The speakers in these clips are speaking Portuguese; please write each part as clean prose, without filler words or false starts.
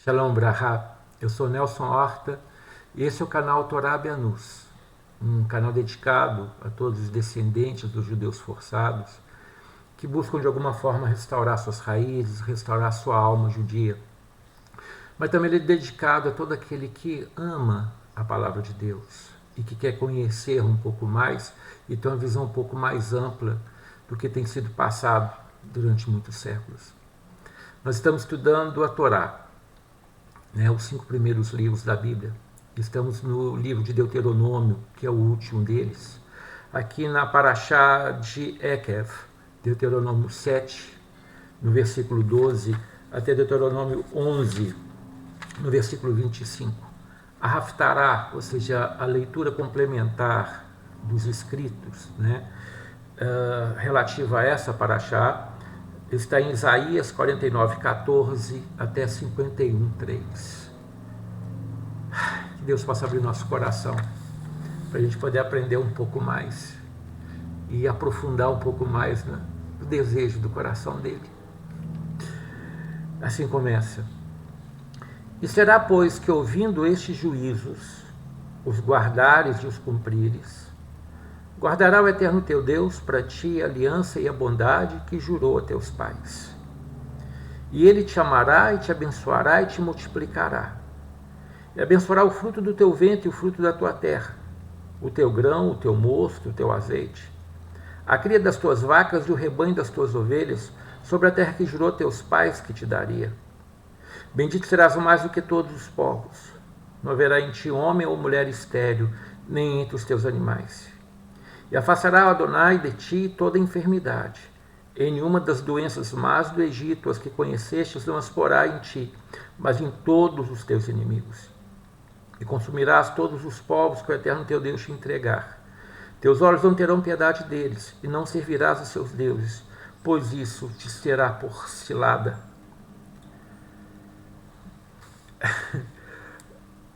Shalom Brahá, eu sou Nelson Horta e esse é o canal Torá Beanus, um canal dedicado a todos os descendentes dos judeus forçados que buscam de alguma forma restaurar suas raízes, restaurar sua alma judia. Mas também ele é dedicado a todo aquele que ama a palavra de Deus e que quer conhecer um pouco mais e ter uma visão um pouco mais ampla do que tem sido passado durante muitos séculos. Nós estamos estudando a Torá, os 5 primeiros livros da Bíblia. Estamos no livro de Deuteronômio, que é o último deles. Aqui na Parashá de Ekev, Deuteronômio 7, no versículo 12, até Deuteronômio 11, no versículo 25. A Haftará, ou seja, a leitura complementar dos escritos, relativa a essa Parashá, está em Isaías 49, 14 até 51, 3. Que Deus possa abrir nosso coração para a gente poder aprender um pouco mais e aprofundar um pouco mais o desejo do coração dele. Assim começa. E será, pois, que ouvindo estes juízos, os guardares e os cumprires, guardará o Eterno teu Deus para ti a aliança e a bondade que jurou a teus pais. E ele te amará e te abençoará e te multiplicará. E abençoará o fruto do teu ventre e o fruto da tua terra, o teu grão, o teu mosto, o teu azeite, a cria das tuas vacas e o rebanho das tuas ovelhas, sobre a terra que jurou a teus pais que te daria. Bendito serás mais do que todos os povos. Não haverá em ti homem ou mulher estéril, nem entre os teus animais. E afastará o Adonai de ti toda enfermidade. Em nenhuma das doenças más do Egito, as que conhecestes, não as porá em ti, mas em todos os teus inimigos. E consumirás todos os povos que o Eterno teu Deus te entregar. Teus olhos não terão piedade deles, e não servirás a seus deuses, pois isso te será por cilada.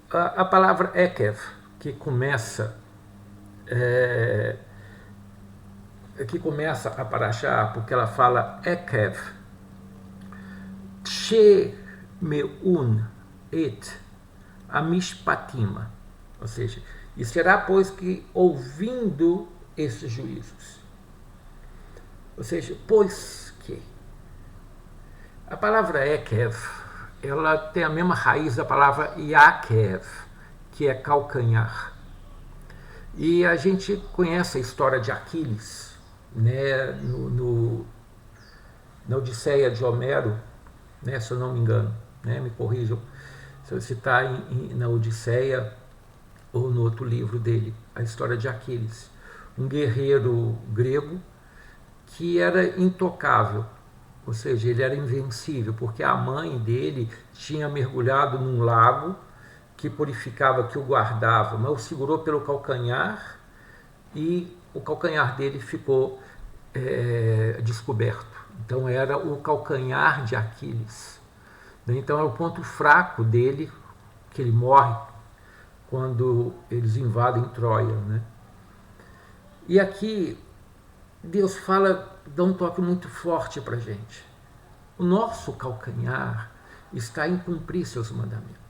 A palavra Ekev, que começa a Parashá, porque ela fala Ekev, Shemeun et Amishpatima, ou seja, e será, pois, que ouvindo esses juízos, ou seja, pois que a palavra Ekev, ela tem a mesma raiz da palavra Yakev, que é calcanhar. E a gente conhece a história de Aquiles, na Odisseia de Homero, se eu não me engano, me corrijam se está na Odisseia ou no outro livro dele, a história de Aquiles, um guerreiro grego que era intocável, ou seja, ele era invencível, porque a mãe dele tinha mergulhado num lago que purificava, que o guardava, mas o segurou pelo calcanhar e o calcanhar dele ficou descoberto. Então era o calcanhar de Aquiles. Então é o ponto fraco dele, que ele morre quando eles invadem Troia. E aqui Deus dá um toque muito forte para a gente. O nosso calcanhar está em cumprir seus mandamentos.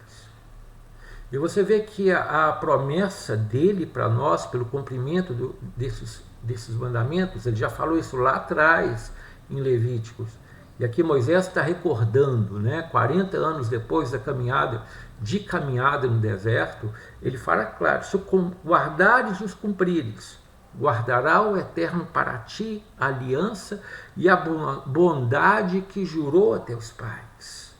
E você vê que a promessa dele para nós, pelo cumprimento desses mandamentos, ele já falou isso lá atrás, em Levíticos. E aqui Moisés está recordando, 40 anos depois da caminhada no deserto, ele fala claro, se guardares e os cumprires, guardará o Eterno para ti a aliança e a bondade que jurou a teus pais.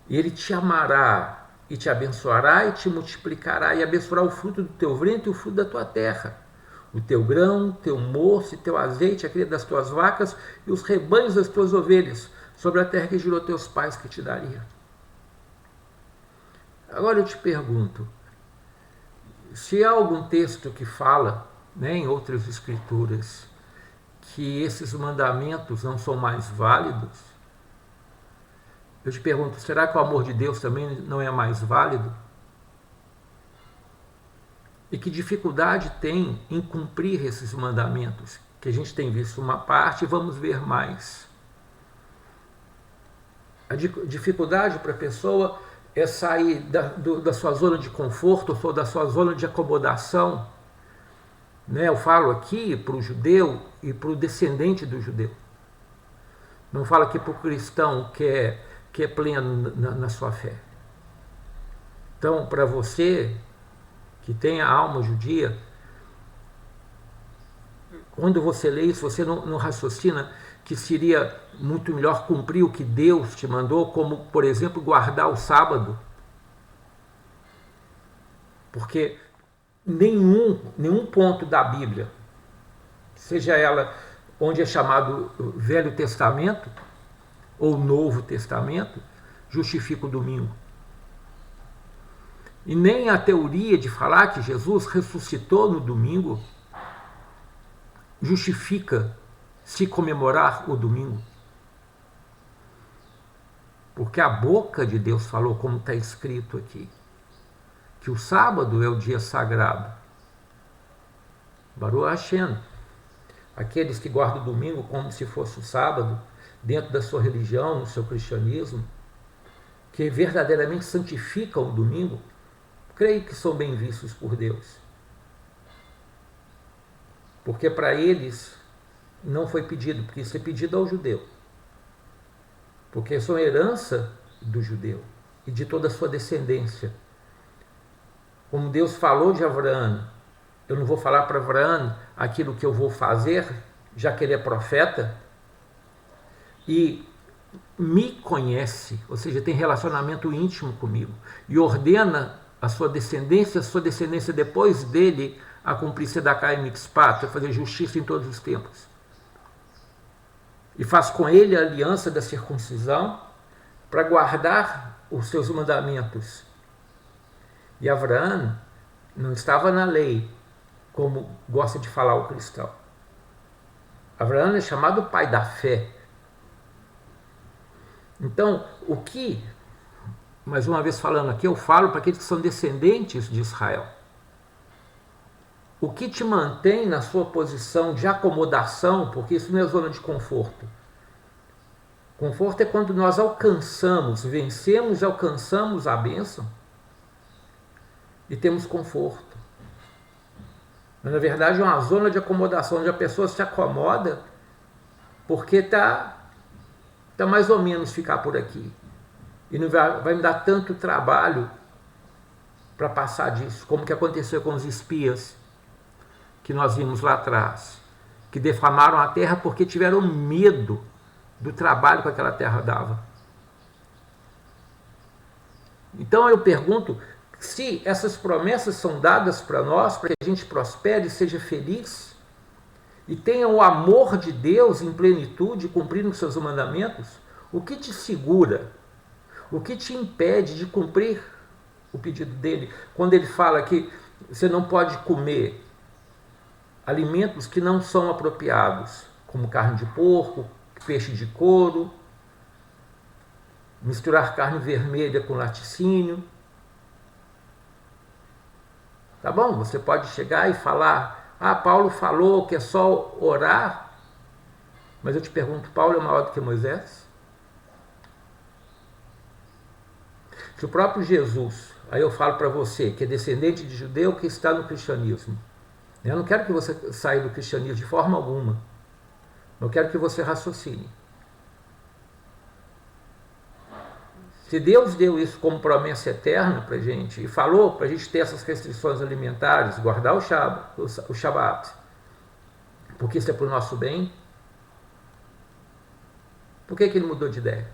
E ele te amará, e te abençoará e te multiplicará, e abençoará o fruto do teu ventre e o fruto da tua terra, o teu grão, o teu mosto e teu azeite, a cria das tuas vacas e os rebanhos das tuas ovelhas, sobre a terra que jurou teus pais que te daria. Agora eu te pergunto, se há algum texto que fala, em outras escrituras, que esses mandamentos não são mais válidos, eu te pergunto, será que o amor de Deus também não é mais válido? E que dificuldade tem em cumprir esses mandamentos, que a gente tem visto uma parte e vamos ver mais. A dificuldade para a pessoa é sair da sua zona de conforto ou da sua zona de acomodação. Né? Eu falo aqui para o judeu e para o descendente do judeu. Não falo aqui para o cristão que é pleno na sua fé. Então, para você que tem a alma judia, quando você lê isso, você não raciocina que seria muito melhor cumprir o que Deus te mandou, como, por exemplo, guardar o sábado? Porque nenhum ponto da Bíblia, seja ela onde é chamado Velho Testamento ou Novo Testamento, justifica o domingo. E nem a teoria de falar que Jesus ressuscitou no domingo justifica se comemorar o domingo. Porque a boca de Deus falou, como está escrito aqui, que o sábado é o dia sagrado. Baruch Hashem. Aqueles que guardam o domingo como se fosse o sábado, dentro da sua religião, no seu cristianismo, que verdadeiramente santificam o domingo, creio que são bem vistos por Deus. Porque para eles não foi pedido, porque isso é pedido ao judeu. Porque são herança do judeu e de toda a sua descendência. Como Deus falou de Abraão, eu não vou falar para Abraão aquilo que eu vou fazer, já que ele é profeta, e me conhece, ou seja, tem relacionamento íntimo comigo, e ordena a sua descendência depois dele, a cumprir Sedaká e Mixpat, a fazer justiça em todos os tempos. E faz com ele a aliança da circuncisão para guardar os seus mandamentos. E Abraão não estava na lei, como gosta de falar o cristão. Abraão é chamado pai da fé. Então, o que, mais uma vez falando aqui, eu falo para aqueles que são descendentes de Israel. O que te mantém na sua posição de acomodação, porque isso não é zona de conforto. Conforto é quando nós alcançamos, vencemos e alcançamos a bênção e temos conforto. Mas, na verdade, é uma zona de acomodação onde a pessoa se acomoda porque tá mais ou menos ficar por aqui. E não vai me dar tanto trabalho para passar disso, como que aconteceu com os espias que nós vimos lá atrás, que defamaram a terra porque tiveram medo do trabalho que aquela terra dava. Então eu pergunto se essas promessas são dadas para nós, para que a gente prospere e seja feliz, e tenha o amor de Deus em plenitude, cumprindo os seus mandamentos, o que te segura? O que te impede de cumprir o pedido dele? Quando ele fala que você não pode comer alimentos que não são apropriados, como carne de porco, peixe de couro, misturar carne vermelha com laticínio. Tá bom? Você pode chegar e falar, Paulo falou que é só orar, mas eu te pergunto, Paulo é maior do que Moisés? Se o próprio Jesus, aí eu falo para você, que é descendente de judeu que está no cristianismo, eu não quero que você saia do cristianismo de forma alguma, eu quero que você raciocine. Se Deus deu isso como promessa eterna para a gente, e falou para a gente ter essas restrições alimentares, guardar o Shabat, porque isso é para o nosso bem, por que ele mudou de ideia?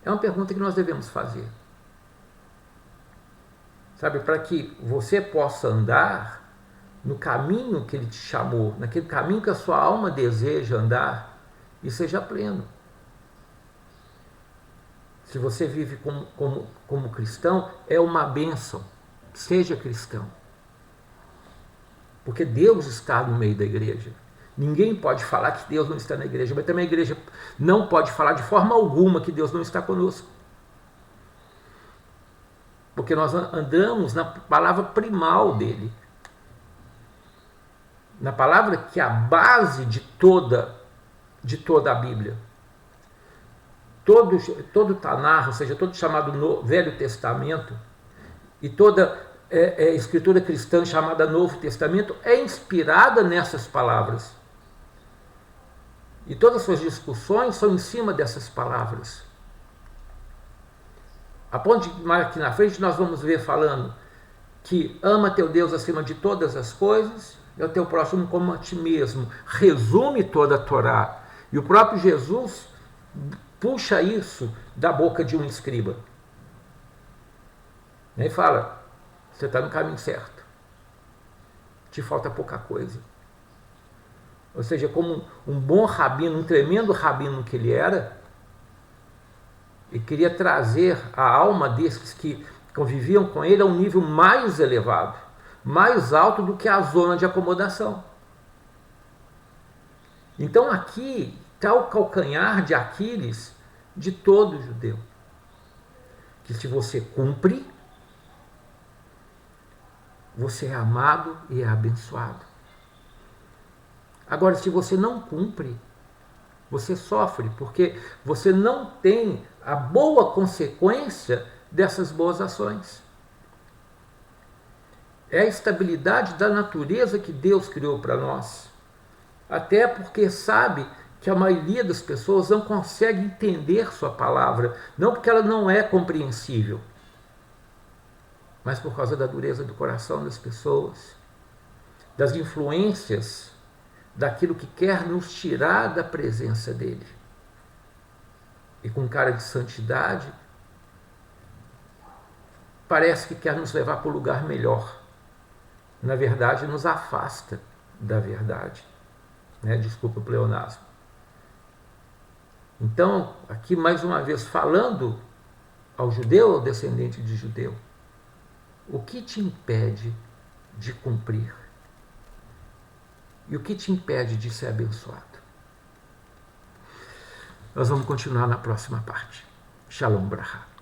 É uma pergunta que nós devemos fazer. Sabe, para que você possa andar no caminho que ele te chamou, naquele caminho que a sua alma deseja andar, e seja pleno. Se você vive como cristão, é uma bênção. Seja cristão. Porque Deus está no meio da igreja. Ninguém pode falar que Deus não está na igreja, mas também a igreja não pode falar de forma alguma que Deus não está conosco. Porque nós andamos na palavra primal dele. Na palavra que é a base de toda a Bíblia. todo Tanar, ou seja, todo chamado Velho Testamento, e toda escritura cristã chamada Novo Testamento é inspirada nessas palavras. E todas as suas discussões são em cima dessas palavras. A ponto de mais aqui na frente nós vamos ver falando que ama teu Deus acima de todas as coisas e o teu próximo como a ti mesmo. Resume toda a Torá. E o próprio Jesus puxa isso da boca de um escriba. E fala, você está no caminho certo. Te falta pouca coisa. Ou seja, como um bom rabino, um tremendo rabino que ele era, e queria trazer a alma desses que conviviam com ele a um nível mais elevado, mais alto do que a zona de acomodação. Então aqui está o calcanhar de Aquiles de todo judeu. Que se você cumpre, você é amado e é abençoado. Agora, se você não cumpre, você sofre, porque você não tem a boa consequência dessas boas ações. É a estabilidade da natureza que Deus criou para nós. Até porque sabe que a maioria das pessoas não consegue entender sua palavra, não porque ela não é compreensível, mas por causa da dureza do coração das pessoas, das influências, daquilo que quer nos tirar da presença dele. E com cara de santidade, parece que quer nos levar para o lugar melhor. Na verdade, nos afasta da verdade. Desculpa o pleonasmo. Então, aqui mais uma vez, falando ao judeu, ao descendente de judeu, o que te impede de cumprir? E o que te impede de ser abençoado? Nós vamos continuar na próxima parte. Shalom Bracha.